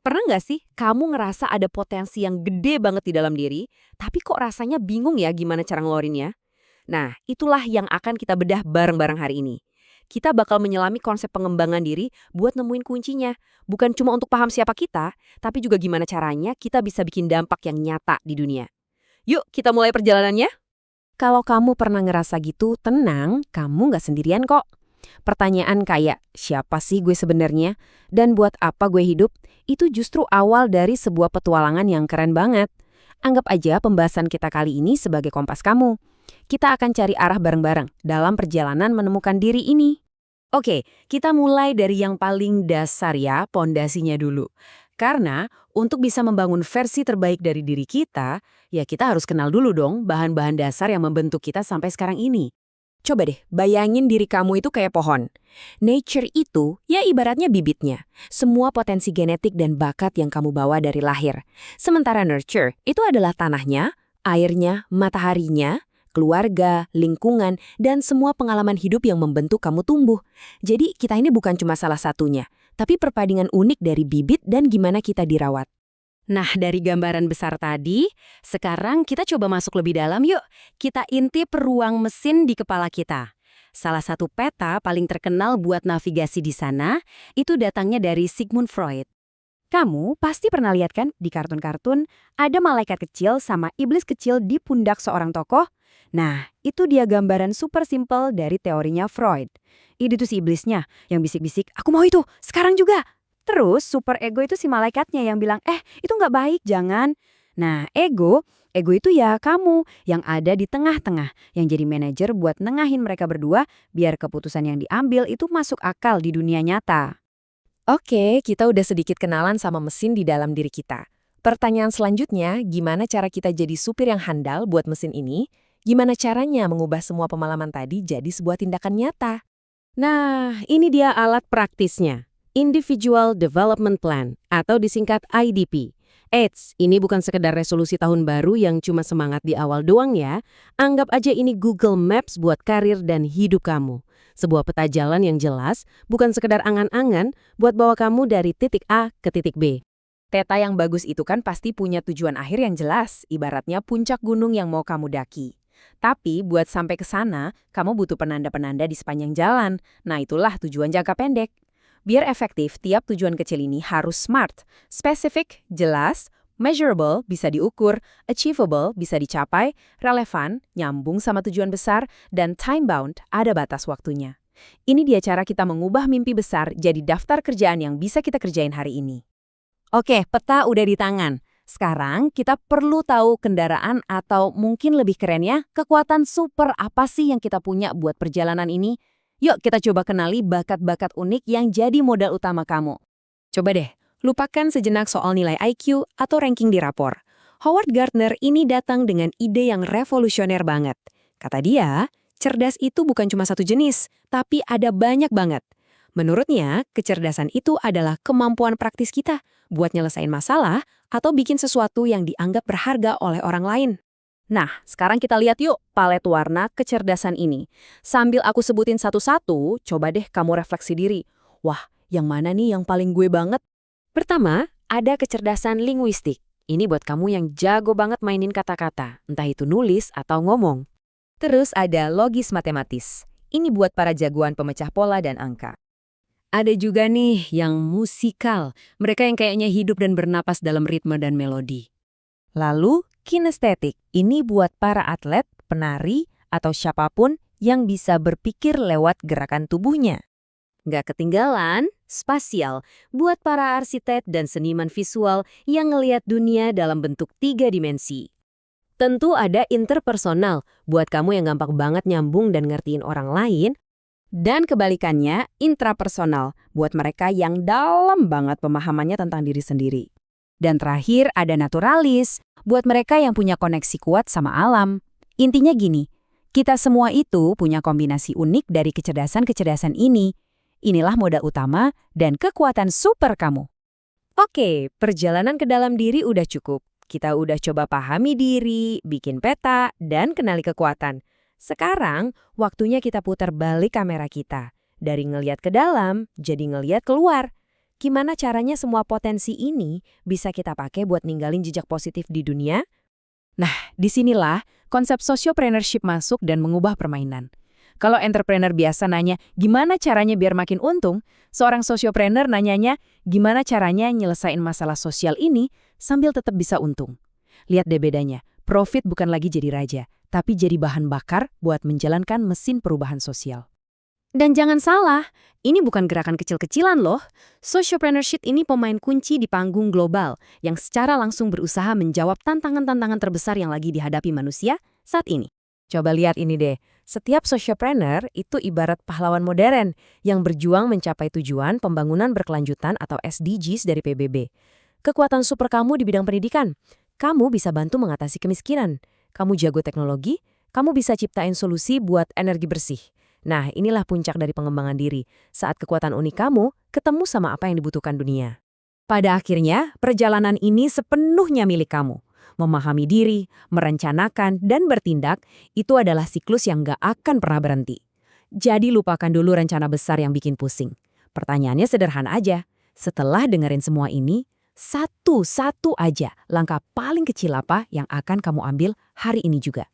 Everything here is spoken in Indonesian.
Pernah nggak sih kamu ngerasa ada potensi yang gede banget di dalam diri, tapi kok rasanya bingung ya gimana cara ngeluarinnya? Nah, itulah yang akan kita bedah bareng-bareng hari ini. Kita bakal menyelami konsep pengembangan diri buat nemuin kuncinya. Bukan cuma untuk paham siapa kita, tapi juga gimana caranya kita bisa bikin dampak yang nyata di dunia. Yuk, kita mulai perjalanannya. Kalau kamu pernah ngerasa gitu, tenang, kamu nggak sendirian kok. Pertanyaan kayak, siapa sih gue sebenarnya? Dan buat apa gue hidup? Itu justru awal dari sebuah petualangan yang keren banget. Anggap aja pembahasan kita kali ini sebagai kompas kamu. Kita akan cari arah bareng-bareng dalam perjalanan menemukan diri ini. Oke, kita mulai dari yang paling dasar ya, pondasinya dulu. Karena untuk bisa membangun versi terbaik dari diri kita, ya kita harus kenal dulu dong bahan-bahan dasar yang membentuk kita sampai sekarang ini. Coba deh, bayangin diri kamu itu kayak pohon. Nature itu, ya ibaratnya bibitnya. Semua potensi genetik dan bakat yang kamu bawa dari lahir. Sementara nurture, itu adalah tanahnya, airnya, mataharinya, keluarga, lingkungan, dan semua pengalaman hidup yang membentuk kamu tumbuh. Jadi kita ini bukan cuma salah satunya, tapi perpaduan unik dari bibit dan gimana kita dirawat. Nah, dari gambaran besar tadi, sekarang kita coba masuk lebih dalam yuk. Kita intip ruang mesin di kepala kita. Salah satu peta paling terkenal buat navigasi di sana, itu datangnya dari Sigmund Freud. Kamu pasti pernah lihat kan di kartun-kartun, ada malaikat kecil sama iblis kecil di pundak seorang tokoh? Nah, itu dia gambaran super simple dari teorinya Freud. Itu tuh si iblisnya yang bisik-bisik, aku mau itu, sekarang juga. Terus super ego itu si malaikatnya yang bilang, itu nggak baik, jangan. Nah, ego itu ya kamu yang ada di tengah-tengah, yang jadi manajer buat nengahin mereka berdua biar keputusan yang diambil itu masuk akal di dunia nyata. Oke, kita udah sedikit kenalan sama mesin di dalam diri kita. Pertanyaan selanjutnya, gimana cara kita jadi supir yang handal buat mesin ini? Gimana caranya mengubah semua pengalaman tadi jadi sebuah tindakan nyata? Nah, ini dia alat praktisnya. Individual Development Plan, atau disingkat IDP. Eits, ini bukan sekedar resolusi tahun baru yang cuma semangat di awal doang ya. Anggap aja ini Google Maps buat karir dan hidup kamu. Sebuah peta jalan yang jelas, bukan sekedar angan-angan buat bawa kamu dari titik A ke titik B. Peta yang bagus itu kan pasti punya tujuan akhir yang jelas, ibaratnya puncak gunung yang mau kamu daki. Tapi buat sampai ke sana, kamu butuh penanda-penanda di sepanjang jalan. Nah, itulah tujuan jangka pendek. Biar efektif, tiap tujuan kecil ini harus smart, spesifik, jelas, measurable, bisa diukur, achievable, bisa dicapai, relevan, nyambung sama tujuan besar, dan time-bound, ada batas waktunya. Ini dia cara kita mengubah mimpi besar jadi daftar kerjaan yang bisa kita kerjain hari ini. Oke, peta udah di tangan. Sekarang kita perlu tahu kendaraan atau mungkin lebih kerennya, kekuatan super apa sih yang kita punya buat perjalanan ini? Yuk kita coba kenali bakat-bakat unik yang jadi modal utama kamu. Coba deh, lupakan sejenak soal nilai IQ atau ranking di rapor. Howard Gardner ini datang dengan ide yang revolusioner banget. Kata dia, cerdas itu bukan cuma satu jenis, tapi ada banyak banget. Menurutnya, kecerdasan itu adalah kemampuan praktis kita buat nyelesain masalah atau bikin sesuatu yang dianggap berharga oleh orang lain. Nah, sekarang kita lihat yuk palet warna kecerdasan ini. Sambil aku sebutin satu-satu, coba deh kamu refleksi diri. Wah, yang mana nih yang paling gue banget? Pertama, ada kecerdasan linguistik. Ini buat kamu yang jago banget mainin kata-kata, entah itu nulis atau ngomong. Terus ada logis matematis. Ini buat para jagoan pemecah pola dan angka. Ada juga nih yang musikal. Mereka yang kayaknya hidup dan bernapas dalam ritme dan melodi. Lalu, kinestetik. Ini buat para atlet, penari, atau siapapun yang bisa berpikir lewat gerakan tubuhnya. Nggak ketinggalan, spasial. Buat para arsitek dan seniman visual yang ngelihat dunia dalam bentuk 3 dimensi. Tentu ada interpersonal. Buat kamu yang gampang banget nyambung dan ngertiin orang lain. Dan kebalikannya, intrapersonal. Buat mereka yang dalam banget pemahamannya tentang diri sendiri. Dan terakhir ada naturalis, buat mereka yang punya koneksi kuat sama alam. Intinya gini, kita semua itu punya kombinasi unik dari kecerdasan-kecerdasan ini. Inilah modal utama dan kekuatan super kamu. Oke, perjalanan ke dalam diri udah cukup. Kita udah coba pahami diri, bikin peta, dan kenali kekuatan. Sekarang, waktunya kita putar balik kamera kita. Dari ngeliat ke dalam, jadi ngeliat keluar. gimana caranya semua potensi ini bisa kita pakai buat ninggalin jejak positif di dunia? Disinilah konsep sociopreneurship masuk dan mengubah permainan. Kalau entrepreneur biasa nanya, gimana caranya biar makin untung? Seorang sociopreneur nanyanya, gimana caranya nyelesain masalah sosial ini sambil tetap bisa untung? Lihat deh bedanya, profit bukan lagi jadi raja, tapi jadi bahan bakar buat menjalankan mesin perubahan sosial. Dan jangan salah, ini bukan gerakan kecil-kecilan loh. Sociopreneurship ini pemain kunci di panggung global yang secara langsung berusaha menjawab tantangan-tantangan terbesar yang lagi dihadapi manusia saat ini. Coba lihat ini deh, setiap sociopreneur itu ibarat pahlawan modern yang berjuang mencapai tujuan pembangunan berkelanjutan atau SDGs dari PBB. Kekuatan super kamu di bidang pendidikan. Kamu bisa bantu mengatasi kemiskinan. Kamu jago teknologi, kamu bisa ciptain solusi buat energi bersih. Nah, inilah puncak dari pengembangan diri, saat kekuatan unik kamu ketemu sama apa yang dibutuhkan dunia. Pada akhirnya, perjalanan ini sepenuhnya milik kamu. Memahami diri, merencanakan, dan bertindak, itu adalah siklus yang gak akan pernah berhenti. Jadi lupakan dulu rencana besar yang bikin pusing. Pertanyaannya sederhana aja. Setelah dengerin semua ini, satu aja langkah paling kecil apa yang akan kamu ambil hari ini juga.